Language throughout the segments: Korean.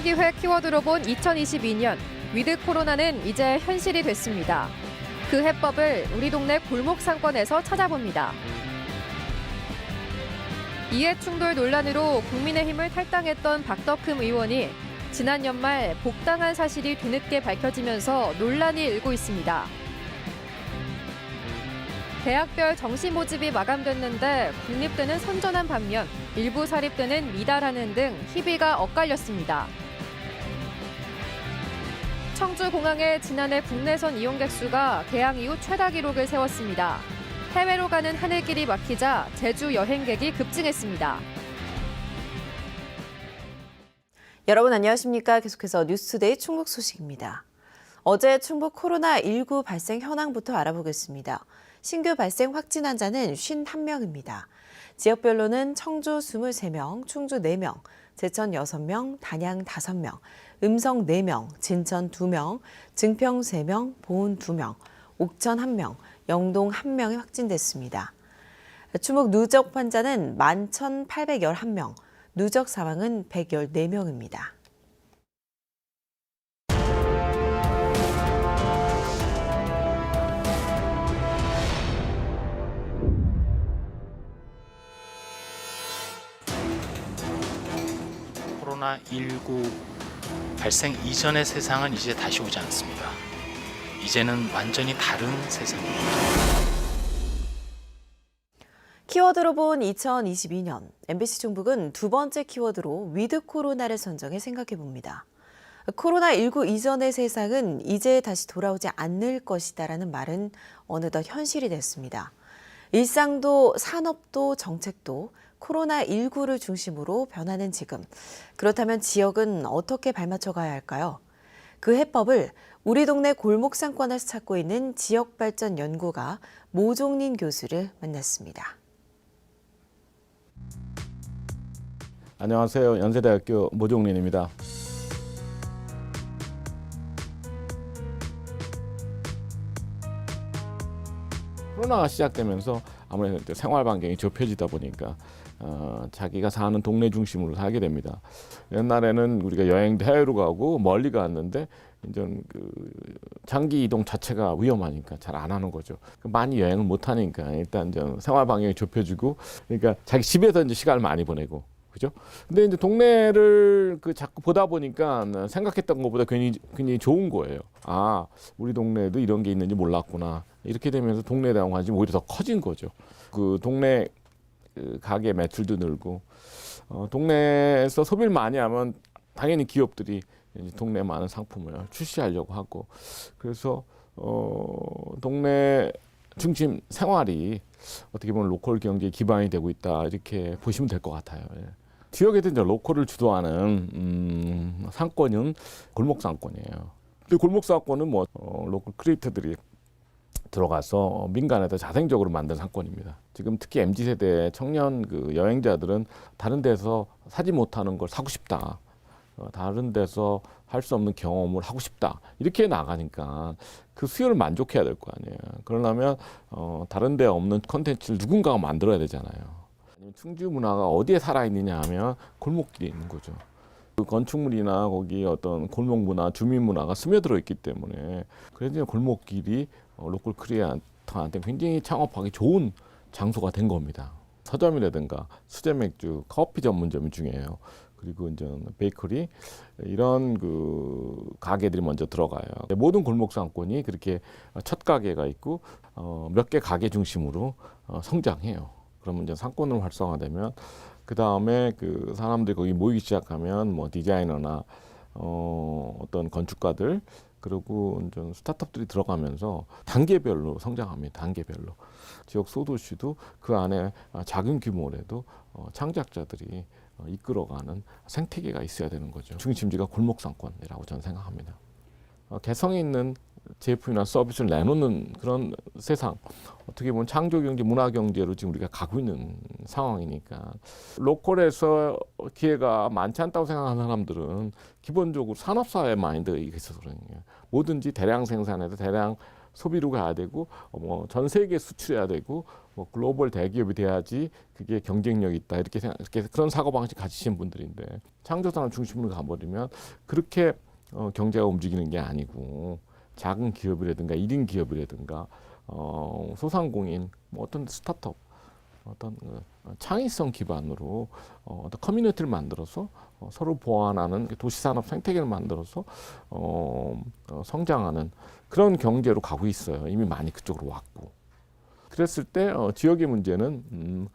신기회 키워드로 본 2022년 위드 코로나는 이제 현실이 됐습니다. 그 해법을 우리 동네 골목 상권에서 찾아봅니다. 이해충돌 논란으로 국민의힘을 탈당했던 박덕흠 의원이 지난 연말 복당한 사실이 뒤늦게 밝혀지면서 논란이 일고 있습니다. 대학별 정시 모집이 마감됐는데 국립대는 선전한 반면 일부 사립대는 미달하는 등 희비가 엇갈렸습니다. 청주공항의 지난해 국내선 이용객 수가 개항 이후 최다 기록을 세웠습니다. 해외로 가는 하늘길이 막히자 제주 여행객이 급증했습니다. 여러분 안녕하십니까? 계속해서 뉴스투데이 충북 소식입니다. 어제 충북 코로나19 발생 현황부터 알아보겠습니다. 신규 발생 확진 환자는 51명입니다. 지역별로는 청주 23명, 충주 4명, 제천 6명, 단양 5명, 음성 4명, 진천 2명, 증평 3명, 보은 2명, 옥천 1명, 영동 1명이 확진됐습니다. 충북 누적 환자는 11,811명, 누적 사망은 114명입니다. 코로나19 발생 이전의 세상은 이제 다시 오지 않습니다. 이제는 완전히 다른 세상입니다. 키워드로 본 2022년, MBC 충북은 두 번째 키워드로 위드 코로나를 선정해 생각해봅니다. 코로나19 이전의 세상은 이제 다시 돌아오지 않을 것이다라는 말은 어느덧 현실이 됐습니다. 일상도 산업도 정책도 코로나19를 중심으로 변하는 지금. 그렇다면 지역은 어떻게 발맞춰 가야 할까요? 그 해법을 우리 동네 골목 상권에서 찾고 있는 지역발전연구가 모종린 교수를 만났습니다. 안녕하세요. 연세대학교 모종린입니다. 코로나가 시작되면서 아무래도 생활 반경이 좁혀지다 보니까 자기가 사는 동네 중심으로 살게 됩니다. 옛날에는 우리가 여행도 해외로 가고 멀리 갔는데 이제 그 장기 이동 자체가 위험하니까 잘 안 하는 거죠. 많이 여행을 못 하니까 일단 이제 생활 반경이 좁혀지고, 그러니까 자기 집에서 이제 시간을 많이 보내고, 그죠? 근데 이제 동네를 자꾸 보다 보니까 생각했던 것보다 굉장히 좋은 거예요. 아, 우리 동네에도 이런 게 있는지 몰랐구나. 이렇게 되면서 동네에 대한 관심이 오히려 더 커진 거죠. 그 동네 가게 매출도 늘고, 동네에서 소비를 많이 하면 당연히 기업들이 이제 동네에 많은 상품을 출시하려고 하고, 그래서 동네 중심 생활이 어떻게 보면 로컬 경제의 기반이 되고 있다, 이렇게 보시면 될 것 같아요. 예. 지역에도 이제 로컬을 주도하는 상권은 골목 상권이에요. 근데 골목 상권은 로컬 크리에이터들이 들어가서 민간에다 자생적으로 만든 상권입니다. 지금 특히 MZ세대 청년 여행자들은 다른 데서 사지 못하는 걸 사고 싶다. 다른 데서 할 수 없는 경험을 하고 싶다. 이렇게 나가니까 그 수요를 만족해야 될 거 아니에요. 그러려면 다른 데 없는 콘텐츠를 누군가가 만들어야 되잖아요. 충주 문화가 어디에 살아있느냐 하면 골목길에 있는 거죠. 그 건축물이나 거기 어떤 골목 문화, 주민 문화가 스며들어 있기 때문에, 그래서 골목길이 로컬 크리에이터한테 굉장히 창업하기 좋은 장소가 된 겁니다. 서점이라든가 수제 맥주, 커피 전문점이 중요해요. 그리고 이제 베이커리, 이런 가게들이 먼저 들어가요. 모든 골목 상권이 그렇게 첫 가게가 있고 몇 개 가게 중심으로 성장해요. 그러면 이제 상권으로 활성화되면 그 다음에 사람들이 거기 모이기 시작하면 디자이너나 어떤 건축가들, 그리고 이제 스타트업들이 들어가면서 단계별로 성장합니다. 단계별로. 지역 소도시도 그 안에 작은 규모라도 창작자들이 이끌어가는 생태계가 있어야 되는 거죠. 중심지가 골목 상권이라고 저는 생각합니다. 개성 있는 제품이나 서비스를 내놓는 그런 세상, 어떻게 보면 창조경제, 문화경제로 지금 우리가 가고 있는 상황이니까, 로컬에서 기회가 많지 않다고 생각하는 사람들은 기본적으로 산업사회 마인드가 있어서 그런 거예요. 뭐든지 대량 생산해서 대량 소비로 가야 되고 뭐 전 세계 수출해야 되고 뭐 글로벌 대기업이 돼야지 그게 경쟁력이 있다 이렇게 그런 사고방식 가지신 분들인데 창조산업 중심으로 가버리면 그렇게 경제가 움직이는 게 아니고 작은 기업이라든가 1인 기업이라든가 소상공인 뭐 어떤 스타트업 어떤 창의성 기반으로 어떤 커뮤니티를 만들어서 서로 보완하는 도시산업 생태계를 만들어서 성장하는 그런 경제로 가고 있어요. 이미 많이 그쪽으로 왔고. 그랬을 때 지역의 문제는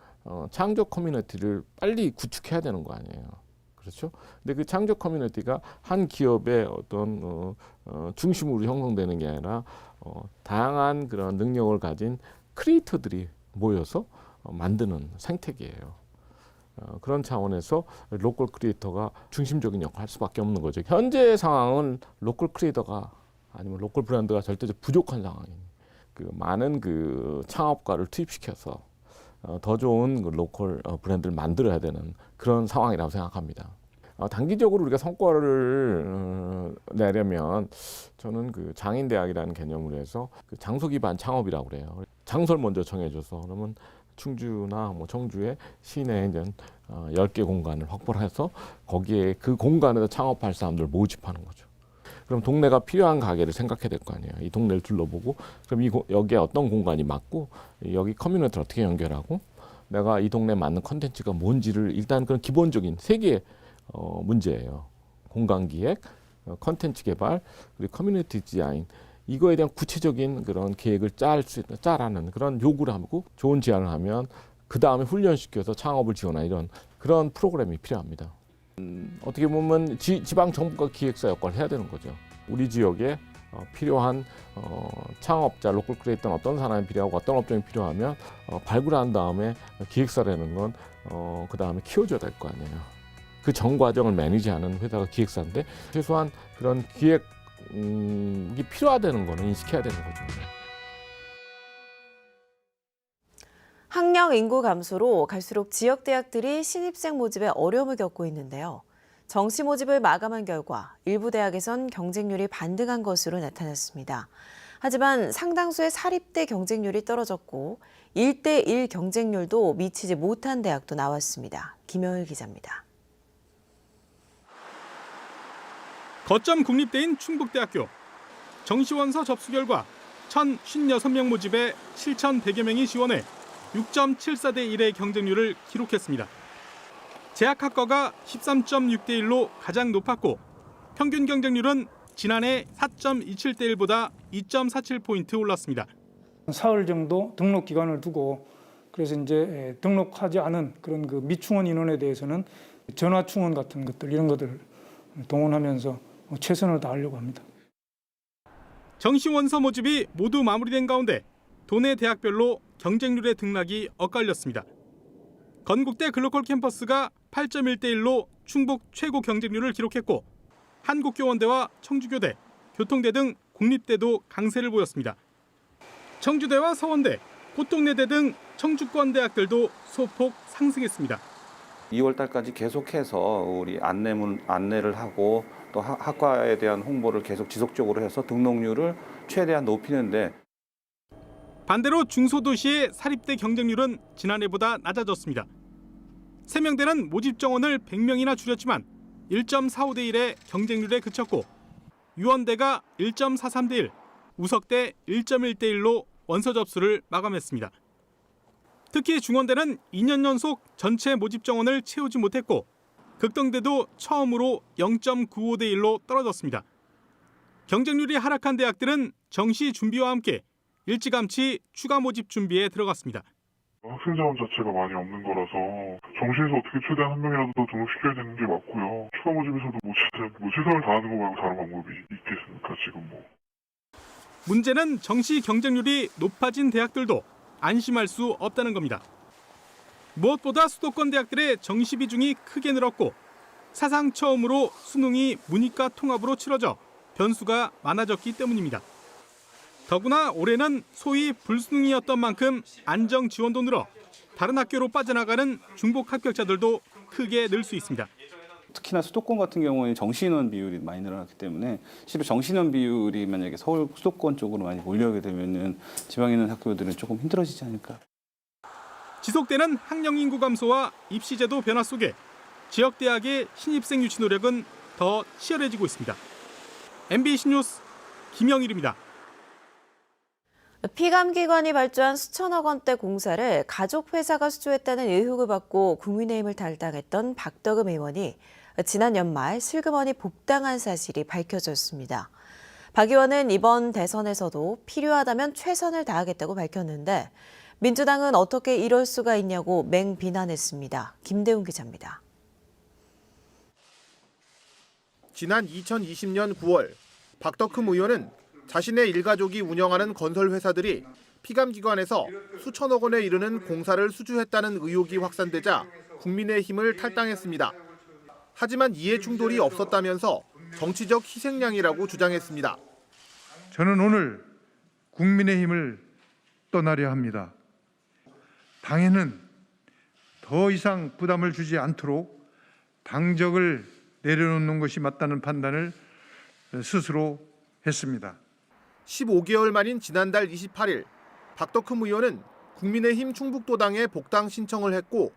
창조 커뮤니티를 빨리 구축해야 되는 거 아니에요. 그렇죠? 근데 그 창조 커뮤니티가 한 기업의 어떤 중심으로 형성되는 게 아니라 다양한 그런 능력을 가진 크리에이터들이 모여서 만드는 생태계예요. 그런 차원에서 로컬 크리에이터가 중심적인 역할을 할 수밖에 없는 거죠. 현재 상황은 로컬 크리에이터가 아니면 로컬 브랜드가 절대적으로 부족한 상황입니다. 그 많은 그 창업가를 투입시켜서 더 좋은 그 로컬 브랜드를 만들어야 되는 그런 상황이라고 생각합니다. 단기적으로 우리가 성과를 내려면 저는 그 장인대학이라는 개념으로 해서 그 장소 기반 창업이라고 그래요. 장소를 먼저 정해줘서 그러면 충주나 뭐 청주에 시내에 이제 10개 공간을 확보를 해서 거기에 그 공간에서 창업할 사람들을 모집하는 거죠. 그럼 동네가 필요한 가게를 생각해야 될 거 아니에요. 이 동네를 둘러보고 그럼 여기에 어떤 공간이 맞고 여기 커뮤니티를 어떻게 연결하고 내가 이 동네에 맞는 컨텐츠가 뭔지를 일단 그런 기본적인 세 개의 문제예요. 공간 기획, 컨텐츠 개발, 그리고 커뮤니티 디자인. 이거에 대한 구체적인 그런 계획을 짜라는 그런 요구를 하고 좋은 제안을 하면 그 다음에 훈련시켜서 창업을 지원하는 이런 그런 프로그램이 필요합니다. 어떻게 보면 지방 정부가 기획사 역할을 해야 되는 거죠. 우리 지역에 필요한 창업자, 로컬 크리에이터는 어떤 사람이 필요하고 어떤 업종이 필요하면 발굴한 다음에 기획사라는 건 그 다음에 키워줘야 될 거 아니에요. 그 전 과정을 매니지하는 회사가 기획사인데 최소한 그런 기획이 필요하다는 거는 인식해야 되는 거죠. 학령 인구 감소로 갈수록 지역 대학들이 신입생 모집에 어려움을 겪고 있는데요. 정시 모집을 마감한 결과 일부 대학에선 경쟁률이 반등한 것으로 나타났습니다. 하지만 상당수의 사립대 경쟁률이 떨어졌고 1대1 경쟁률도 미치지 못한 대학도 나왔습니다. 김여일 기자입니다. 거점 국립대인 충북대학교. 정시원서 접수 결과 1,056명 모집에 7,100여 명이 지원해 6.74대 1의 경쟁률을 기록했습니다. 재학학과가 13.6대 1로 가장 높았고 평균 경쟁률은 지난해 4.27대 1보다 2.47포인트 올랐습니다. 사흘 정도 등록 기간을 두고 그래서 이제 등록하지 않은 그런 그 미충원 인원에 대해서는 전화 충원 같은 것들 이런 것들 동원하면서 최선을 다하려고 합니다. 정시원서 모집이 모두 마무리된 가운데 도내 대학별로 경쟁률의 등락이 엇갈렸습니다. 건국대 글로컬 캠퍼스가 8.1대 1로 충북 최고 경쟁률을 기록했고 한국교원대와 청주교대, 교통대 등 공립대도 강세를 보였습니다. 청주대와 서원대, 꽃동네대 등 청주권 대학들도 소폭 상승했습니다. 2월 달까지 계속해서 우리 안내를 하고 또 학과에 대한 홍보를 계속 지속적으로 해서 등록률을 최대한 높이는데 반대로 중소도시의 사립대 경쟁률은 지난해보다 낮아졌습니다. 세명대는 모집 정원을 100명이나 줄였지만 1.45대 1의 경쟁률에 그쳤고 유원대가 1.43대 1, 우석대 1.1대 1로 원서 접수를 마감했습니다. 특히 중원대는 2년 연속 전체 모집 정원을 채우지 못했고 극동대도 처음으로 0.95대 1로 떨어졌습니다. 경쟁률이 하락한 대학들은 정시 준비와 함께 일찌감치 추가 모집 준비에 들어갔습니다. 학생 자원 자체가 많이 없는 거라서 정시에서 어떻게 최대한 한 명이라도 더 등록시켜야 되는 게 맞고요. 추가 모집에서도 최선을 다하는 거 말고 다른 방법이 있겠습니까 지금 뭐. 문제는 정시 경쟁률이 높아진 대학들도 안심할 수 없다는 겁니다. 무엇보다 수도권 대학들의 정시 비중이 크게 늘었고 사상 처음으로 수능이 문이과 통합으로 치러져 변수가 많아졌기 때문입니다. 더구나 올해는 소위 불수능이었던 만큼 안정 지원도 늘어 다른 학교로 빠져나가는 중복 합격자들도 크게 늘 수 있습니다. 특히나 수도권 같은 경우에 정시인원 비율이 많이 늘어났기 때문에 실로 정시인원 비율이 만약에 서울 수도권 쪽으로 많이 몰려오게 되면은 지방에 있는 학교들은 조금 힘들어지지 않을까. 지속되는 학령 인구 감소와 입시제도 변화 속에 지역 대학의 신입생 유치 노력은 더 치열해지고 있습니다. MBC 뉴스 김영일입니다. 피감기관이 발주한 수천억 원대 공사를 가족회사가 수주했다는 의혹을 받고 국민의힘을 탈당했던 박덕흠 의원이 지난 연말 슬그머니 복당한 사실이 밝혀졌습니다. 박 의원은 이번 대선에서도 필요하다면 최선을 다하겠다고 밝혔는데 민주당은 어떻게 이럴 수가 있냐고 맹비난했습니다. 김대웅 기자입니다. 지난 2020년 9월 박덕흠 의원은 자신의 일가족이 운영하는 건설회사들이 피감기관에서 수천억 원에 이르는 공사를 수주했다는 의혹이 확산되자 국민의힘을 탈당했습니다. 하지만 이해 충돌이 없었다면서 정치적 희생양이라고 주장했습니다. 저는 오늘 국민의힘을 떠나려 합니다. 당에는 더 이상 부담을 주지 않도록 당적을 내려놓는 것이 맞다는 판단을 스스로 했습니다. 15개월 만인 지난달 28일 박덕흠 의원은 국민의힘 충북도당에 복당 신청을 했고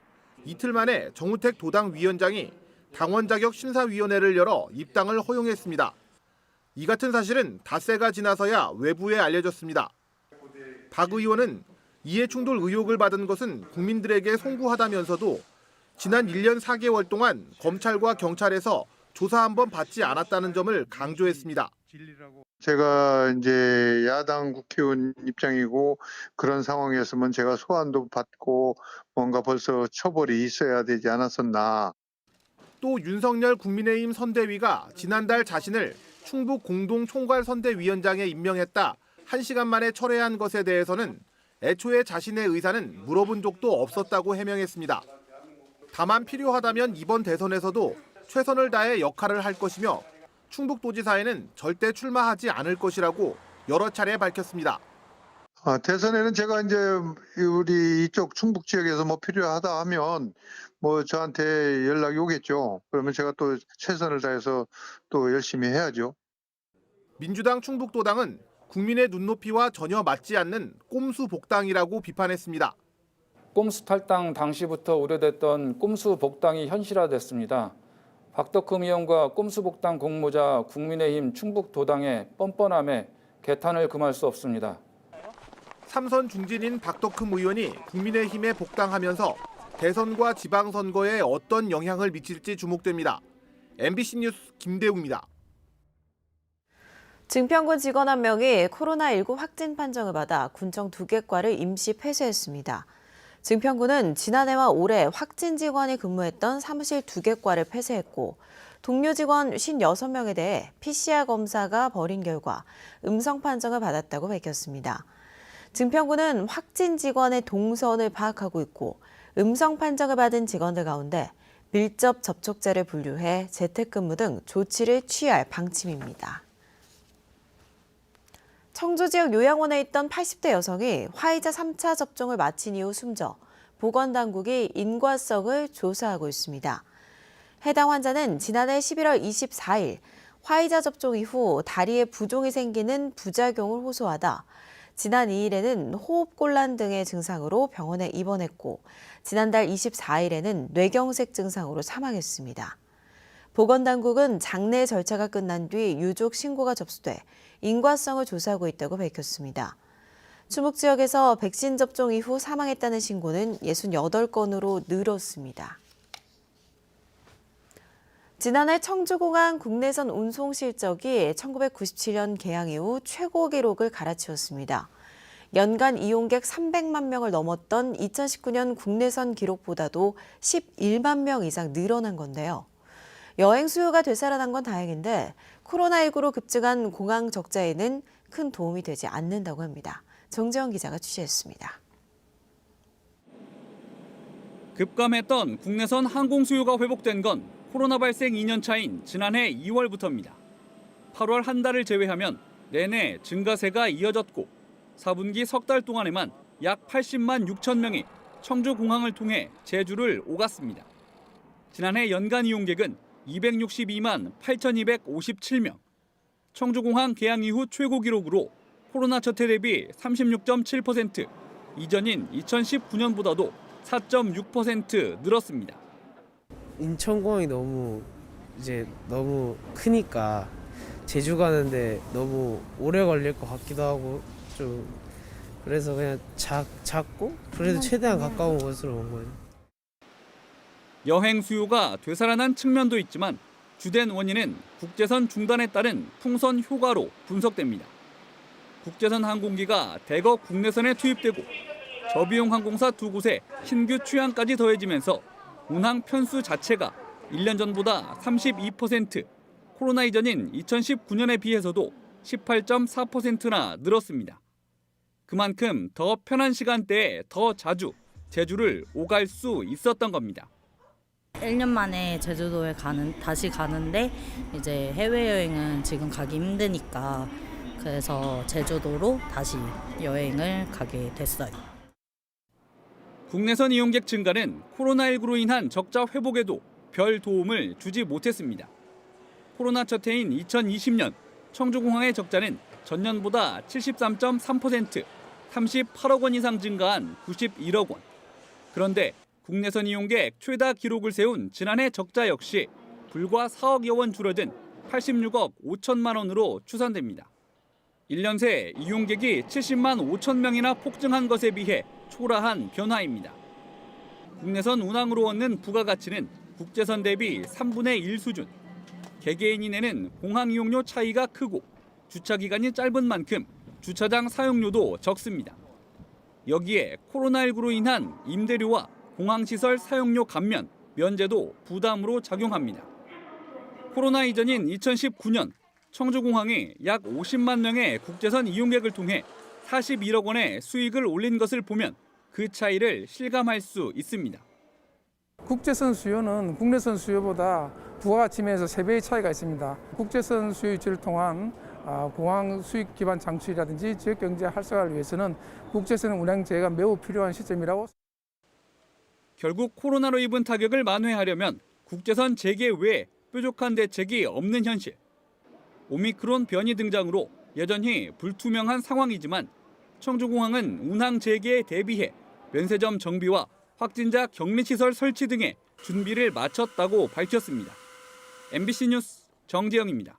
이틀 만에 정우택 도당 위원장이 당원 자격 심사위원회를 열어 입당을 허용했습니다. 이 같은 사실은 닷새가 지나서야 외부에 알려졌습니다. 박 의원은 이해충돌 의혹을 받은 것은 국민들에게 송구하다면서도 지난 1년 4개월 동안 검찰과 경찰에서 조사 한번 받지 않았다는 점을 강조했습니다. 제가 이제 야당 국회의원 입장이고 그런 상황이었으면 제가 소환도 받고 뭔가 벌써 처벌이 있어야 되지 않았었나. 또 윤석열 국민의힘 선대위가 지난달 자신을 충북 공동총괄선대위원장에 임명했다 1시간 만에 철회한 것에 대해서는 애초에 자신의 의사는 물어본 적도 없었다고 해명했습니다. 다만 필요하다면 이번 대선에서도 최선을 다해 역할을 할 것이며 충북도지사에는 절대 출마하지 않을 것이라고 여러 차례 밝혔습니다. 대선에는 제가 이제 우리 이쪽 충북 지역에서 뭐 필요하다 하면 뭐 저한테 연락이 오겠죠. 그러면 제가 또 최선을 다해서 또 열심히 해야죠. 민주당 충북도당은 국민의 눈높이와 전혀 맞지 않는 꼼수 복당이라고 비판했습니다. 꼼수 탈당 당시부터 우려됐던 꼼수 복당이 현실화됐습니다. 박덕흠 의원과 꼼수 복당 공모자 국민의힘 충북도당의 뻔뻔함에 개탄을 금할 수 없습니다. 삼선 중진인 박덕흠 의원이 국민의힘에 복당하면서 대선과 지방선거에 어떤 영향을 미칠지 주목됩니다. MBC 뉴스 김대웅입니다. 증평군 직원 한 명이 코로나19 확진 판정을 받아 군청 2개 과를 임시 폐쇄했습니다. 증평군은 지난해와 올해 확진 직원이 근무했던 사무실 2개 과를 폐쇄했고 동료 직원 56명에 대해 PCR 검사가 벌인 결과 음성 판정을 받았다고 밝혔습니다. 증평군은 확진 직원의 동선을 파악하고 있고 음성 판정을 받은 직원들 가운데 밀접 접촉자를 분류해 재택근무 등 조치를 취할 방침입니다. 청주 지역 요양원에 있던 80대 여성이 화이자 3차 접종을 마친 이후 숨져 보건당국이 인과성을 조사하고 있습니다. 해당 환자는 지난해 11월 24일 화이자 접종 이후 다리에 부종이 생기는 부작용을 호소하다 지난 2일에는 호흡곤란 등의 증상으로 병원에 입원했고 지난달 24일에는 뇌경색 증상으로 사망했습니다. 보건당국은 장례 절차가 끝난 뒤 유족 신고가 접수돼 인과성을 조사하고 있다고 밝혔습니다. 추목 지역에서 백신 접종 이후 사망했다는 신고는 68건으로 늘었습니다. 지난해 청주공항 국내선 운송 실적이 1997년 개항 이후 최고 기록을 갈아치웠습니다. 연간 이용객 300만 명을 넘었던 2019년 국내선 기록보다도 11만 명 이상 늘어난 건데요. 여행 수요가 되살아난 건 다행인데 코로나19로 급증한 공항 적자에는 큰 도움이 되지 않는다고 합니다. 정재원 기자가 취재했습니다. 급감했던 국내선 항공 수요가 회복된 건 코로나 발생 2년 차인 지난해 2월부터입니다. 8월 한 달을 제외하면 내내 증가세가 이어졌고 4분기 석 달 동안에만 약 80만 6천 명이 청주공항을 통해 제주를 오갔습니다. 지난해 연간 이용객은 262만 8,257명. 청주공항 개항 이후 최고 기록으로 코로나 첫 해 대비 36.7%, 이전인 2019년보다도 4.6% 늘었습니다. 인천공항이 너무 크니까 제주 가는데 너무 오래 걸릴 것 같기도 하고 좀 그래서 그냥 작고 그래도 최대한 가까운 곳으로 온 거예요. 여행 수요가 되살아난 측면도 있지만 주된 원인은 국제선 중단에 따른 풍선 효과로 분석됩니다. 국제선 항공기가 대거 국내선에 투입되고 저비용 항공사 두 곳에 신규 취항까지 더해지면서 운항 편수 자체가 1년 전보다 32%, 코로나 이전인 2019년에 비해서도 18.4%나 늘었습니다. 그만큼 더 편한 시간대에 더 자주 제주를 오갈 수 있었던 겁니다. 1년 만에 제주도에 다시 가는데 이제 해외여행은 지금 가기 힘드니까 그래서 제주도로 다시 여행을 가게 됐어요. 국내선 이용객 증가는 코로나19로 인한 적자 회복에도 별 도움을 주지 못했습니다. 코로나 첫 해인 2020년 청주공항의 적자는 전년보다 73.3%, 38억 원 이상 증가한 91억 원. 그런데 국내선 이용객 최다 기록을 세운 지난해 적자 역시 불과 4억여 원 줄어든 86억 5천만 원으로 추산됩니다. 1년 새 이용객이 70만 5천 명이나 폭증한 것에 비해 초라한 변화입니다. 국내선 운항으로 얻는 부가가치는 국제선 대비 3분의 1 수준. 개개인이 내는 공항 이용료 차이가 크고 주차 기간이 짧은 만큼 주차장 사용료도 적습니다. 여기에 코로나19로 인한 임대료와 공항시설 사용료 감면, 면제도 부담으로 작용합니다. 코로나 이전인 2019년 청주공항이 약 50만 명의 국제선 이용객을 통해 41억 원의 수익을 올린 것을 보면 그 차이를 실감할 수 있습니다. 국제선 수요는 국내선 수요보다 부가가치 면에서 3배의 차이가 있습니다. 국제선 수요 유치를 통한 공항 수익 기반 창출이라든지 지역 경제 활성화를 위해서는 국제선 운항제가 매우 필요한 시점이라고. 결국 코로나로 입은 타격을 만회하려면 국제선 재개 외에 뾰족한 대책이 없는 현실. 오미크론 변이 등장으로 여전히 불투명한 상황이지만 청주공항은 운항 재개에 대비해 면세점 정비와 확진자 격리시설 설치 등의 준비를 마쳤다고 밝혔습니다. MBC 뉴스 정재영입니다.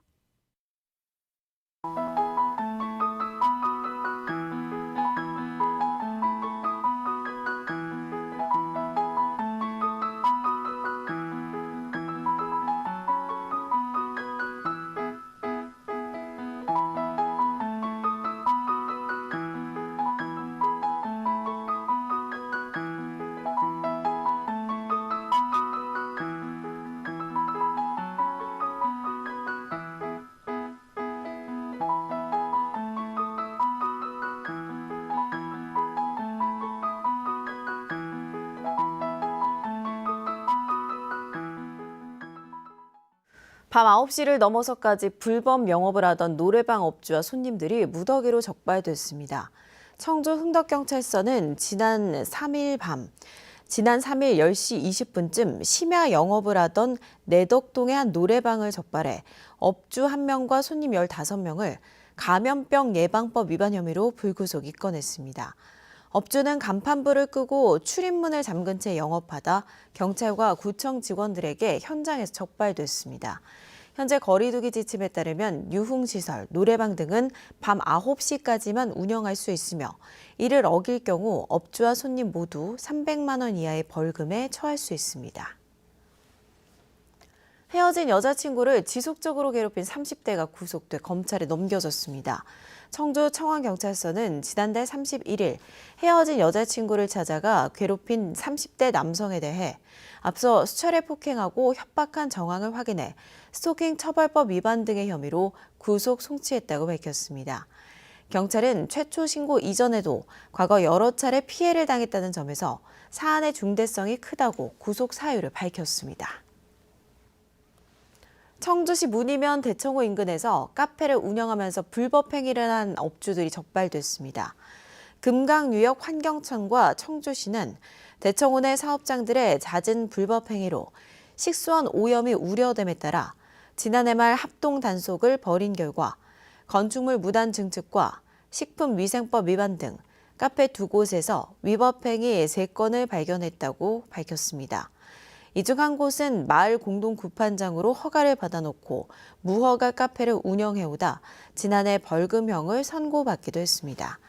밤 9시를 넘어서까지 불법 영업을 하던 노래방 업주와 손님들이 무더기로 적발됐습니다. 청주 흥덕경찰서는 지난 3일 10시 20분쯤 심야 영업을 하던 내덕동의 한 노래방을 적발해 업주 1명과 손님 15명을 감염병 예방법 위반 혐의로 불구속 입건했습니다. 업주는 간판불을 끄고 출입문을 잠근 채 영업하다 경찰과 구청 직원들에게 현장에서 적발됐습니다. 현재 거리두기 지침에 따르면 유흥시설, 노래방 등은 밤 9시까지만 운영할 수 있으며 이를 어길 경우 업주와 손님 모두 300만 원 이하의 벌금에 처할 수 있습니다. 헤어진 여자친구를 지속적으로 괴롭힌 30대가 구속돼 검찰에 넘겨졌습니다. 청주 청왕경찰서는 지난달 31일 헤어진 여자친구를 찾아가 괴롭힌 30대 남성에 대해 앞서 수차례 폭행하고 협박한 정황을 확인해 스토킹 처벌법 위반 등의 혐의로 구속 송치했다고 밝혔습니다. 경찰은 최초 신고 이전에도 과거 여러 차례 피해를 당했다는 점에서 사안의 중대성이 크다고 구속 사유를 밝혔습니다. 청주시 문이면 대청호 인근에서 카페를 운영하면서 불법 행위를 한 업주들이 적발됐습니다. 금강유역환경청과 청주시는 대청호 내 사업장들의 잦은 불법 행위로 식수원 오염이 우려됨에 따라 지난해 말 합동 단속을 벌인 결과 건축물 무단 증축과 식품위생법 위반 등 카페 2곳에서 위법 행위 3건을 발견했다고 밝혔습니다. 이 중 한 곳은 마을 공동 구판장으로 허가를 받아놓고 무허가 카페를 운영해오다 지난해 벌금형을 선고받기도 했습니다.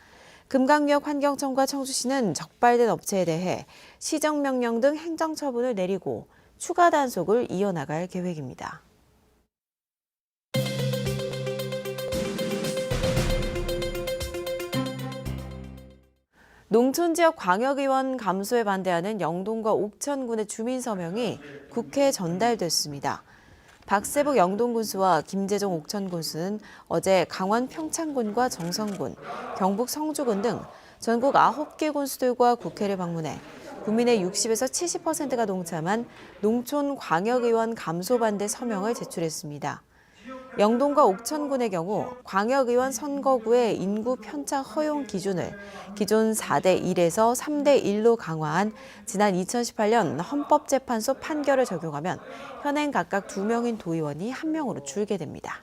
금강역 환경청과 청주시는 적발된 업체에 대해 시정명령 등 행정처분을 내리고 추가 단속을 이어나갈 계획입니다. 농촌지역 광역의원 감소에 반대하는 영동과 옥천군의 주민서명이 국회에 전달됐습니다. 박세복 영동군수와 김재정 옥천군수는 어제 강원 평창군과 정선군, 경북 성주군 등 전국 9개 군수들과 국회를 방문해 국민의 60에서 70%가 동참한 농촌 광역의원 감소 반대 서명을 제출했습니다. 영동과 옥천군의 경우 광역의원 선거구의 인구 편착 허용 기준을 기존 4대 1에서 3대 1로 강화한 지난 2018년 헌법재판소 판결을 적용하면 현행 각각 2명인 도의원이 1명으로 줄게 됩니다.